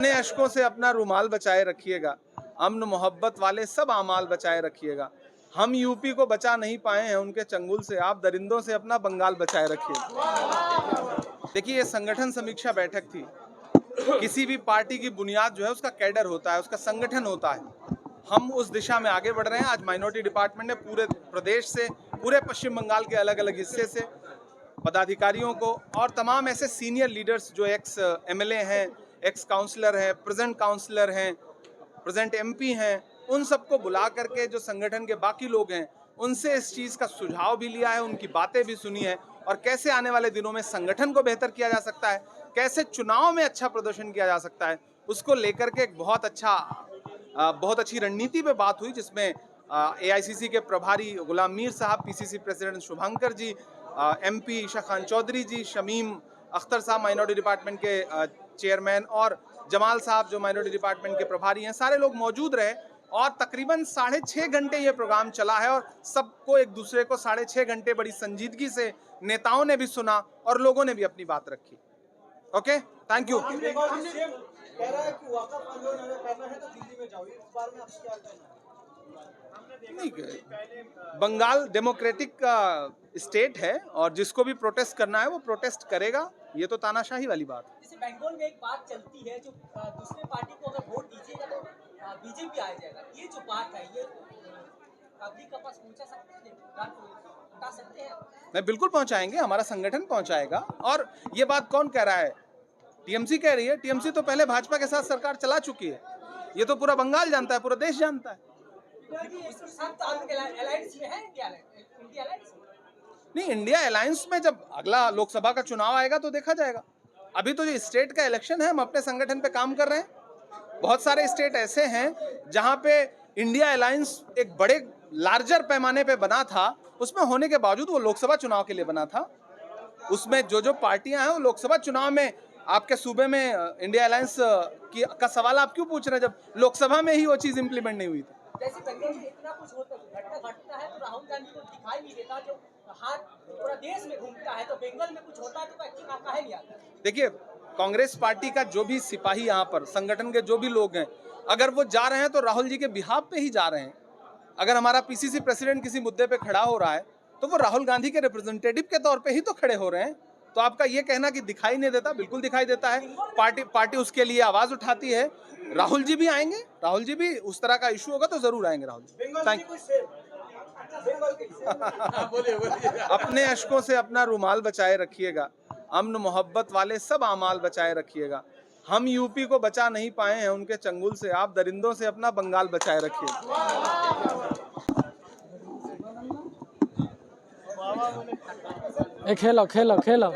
अपने अशकों से अपना रुमाल बचाए रखिएगा, अमन मोहब्बत वाले सब आमाल बचाए रखिएगा। हम यूपी को बचा नहीं पाए हैं उनके चंगुल से, आप दरिंदों से अपना बंगाल बचाए रखिए। देखिए, ये संगठन समीक्षा बैठक थी। किसी भी पार्टी की बुनियाद जो है उसका कैडर होता है, उसका संगठन होता है। हम उस दिशा में आगे बढ़ रहे हैं। आज माइनॉरिटी डिपार्टमेंट ने पूरे प्रदेश से, पूरे पश्चिम बंगाल के अलग अलग हिस्से से पदाधिकारियों को और तमाम ऐसे सीनियर लीडर्स जो एक्स एमएलए हैं, एक्स काउंसलर हैं, प्रेजेंट काउंसलर हैं, प्रेजेंट एमपी हैं, उन सबको बुला करके जो संगठन के बाकी लोग हैं उनसे इस चीज़ का सुझाव भी लिया है, उनकी बातें भी सुनी है और कैसे आने वाले दिनों में संगठन को बेहतर किया जा सकता है, कैसे चुनाव में अच्छा प्रदर्शन किया जा सकता है, उसको लेकर के एक बहुत अच्छी रणनीति पे बात हुई, जिसमें एआईसीसी के प्रभारी गुलाम मीर साहब, पीसीसी प्रेसिडेंट शुभंकर जी, एमपी ईशा खान चौधरी जी, शमीम अख्तर साहब माइनॉरिटी डिपार्टमेंट के चेयरमैन और जमाल साहब जो माइनॉरिटी डिपार्टमेंट के प्रभारी हैं, सारे लोग मौजूद रहे और तकरीबन 6.5 घंटे ये प्रोग्राम चला है और सबको एक दूसरे को 6.5 घंटे बड़ी संजीदगी से नेताओं ने भी सुना और लोगों ने भी अपनी बात रखी। Okay, thank you. नहीं, बंगाल डेमोक्रेटिक का स्टेट है और जिसको भी प्रोटेस्ट करना है वो प्रोटेस्ट करेगा, ये तो तानाशाही वाली बात है। जैसे बंगाल में एक बात चलती है, जो दूसरे पार्टी को अगर वोट दीजिएगा तो बीजेपी आ जाएगा, ये जो बात है ये पब्लिक के पास पहुंचा सकते हैं, बता सकते हैं? नहीं, बिल्कुल पहुंचाएंगे, हमारा संगठन पहुंचाएगा। और ये बात कौन कह रहा है? टीएमसी कह रही है। टीएमसी तो पहले भाजपा के साथ सरकार चला चुकी है, ये तो पूरा बंगाल जानता है, पूरा देश जानता है। नहीं, इंडिया अलायंस में जब अगला लोकसभा का चुनाव आएगा तो देखा जाएगा। अभी तो जो स्टेट का इलेक्शन है, हम अपने संगठन पे काम कर रहे हैं। बहुत सारे स्टेट ऐसे हैं जहां पे इंडिया अलायंस एक बड़े लार्जर पैमाने पे बना था, उसमें होने के बावजूद वो लोकसभा चुनाव के लिए बना था। उसमें जो पार्टियां हैं वो लोकसभा चुनाव में, आपके सूबे में इंडिया अलायंस का सवाल आप क्यों पूछ रहे हैं जब लोकसभा में ही वो चीज इंप्लीमेंट नहीं हुई थी? जैसे बंगाल में इतना कुछ घटता है तो राहुल गांधी को दिखाई नहीं देता, जो हाथ पूरा देश में घूमता है, तो बंगाल में कुछ होता है तो काहे नहीं आता? देखिए, कांग्रेस पार्टी का जो भी सिपाही यहाँ पर, संगठन के जो भी लोग हैं, अगर वो जा रहे हैं तो राहुल जी के बिहाफ पे ही जा रहे हैं। अगर हमारा पीसीसी प्रेसिडेंट किसी मुद्दे पे खड़ा हो रहा है तो वो राहुल गांधी के रिप्रेजेंटेटिव के तौर पे ही तो खड़े हो रहे हैं। तो आपका ये कहना कि दिखाई नहीं देता, बिल्कुल दिखाई देता है। पार्टी उसके लिए आवाज उठाती है। राहुल जी भी आएंगे, राहुल जी भी उस तरह का इशू होगा तो जरूर आएंगे राहुल जी। थैंक अपने अशकों से अपना रुमाल बचाए रखिएगा, अमन मोहब्बत वाले सब आमाल बचाए रखिएगा। हम यूपी को बचा नहीं पाए हैं उनके चंगुल से, आप दरिंदों से अपना बंगाल बचाए रखिए। खेलो खेलो खेलो।